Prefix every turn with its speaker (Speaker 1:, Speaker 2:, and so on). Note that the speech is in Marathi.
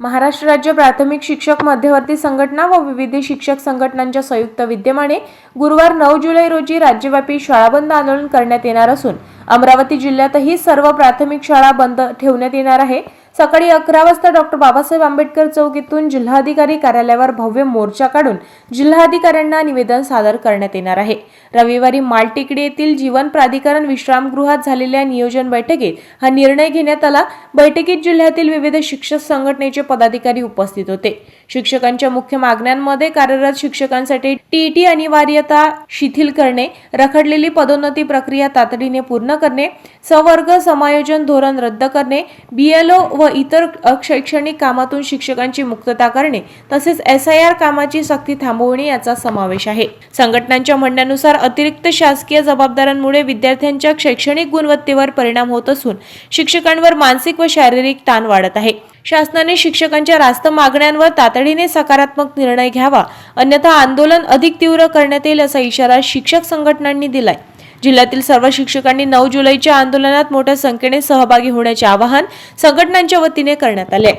Speaker 1: महाराष्ट्र राज्य प्राथमिक शिक्षक मध्यवर्ती संघटना व विविध शिक्षक संघटनांच्या संयुक्त विद्यमाने गुरुवार 9 जुलै रोजी राज्यव्यापी शाळा बंद आंदोलन करण्यात येणार असून अमरावती जिल्ह्यातही सर्व प्राथमिक शाळा बंद ठेवण्यात येणार आहे। सकाळी 11 वाजता डॉक्टर बाबासाहेब आंबेडकर चौक येथून जिल्हाधिकारी कार्यालयावर भव्य मोर्चा काढून जिल्हाधिकाऱ्यांना निवेदन सादर करण्यात येणार आहे। रविवारी मालटेकडी येथील जीवन प्राधिकरण विश्रामगृहात झालेल्या नियोजन बैठकीत हा निर्णय घेण्यात आला। बैठकीत जिल्ह्यातील विविध शिक्षक संघटनेचे पदाधिकारी उपस्थित होते। शिक्षकांच्या मुख्य मागण्यांमध्ये कार्यरत शिक्षकांसाठी टीईटी अनिवार्यता शिथिल करणे, रखडलेली पदोन्नती प्रक्रिया तातडीने पूर्ण करणे, सवर्ग समायोजन धोरण रद्द करणे, बीएलओ व इतर अशैक्षणिक कामातून शिक्षकांची मुक्तता करणे तसेच SIR कामाची सक्ती थांबवणे याचा समावेश आहे। संघटनांच्या म्हणण्यानुसार अतिरिक्त शासकीय जबाबदाऱ्यांमुळे विद्यार्थ्यांच्या शैक्षणिक गुणवत्तेवर परिणाम होत असून शिक्षकांवर मानसिक व शारीरिक ताण वाढत आहे। शासनाने शिक्षकांच्या रास्त मागण्यांवर तातडीने सकारात्मक निर्णय घ्यावा, अन्यथा आंदोलन अधिक तीव्र करण्यात येईल असा इशारा शिक्षक संघटनांनी दिलाय। जिल्ह्यातील सर्व शिक्षकांनी 9 जुलैच्या आंदोलनात मोठ्या संख्येने सहभागी होण्याचे आवाहन संघटनांच्या वतीने करण्यात आले।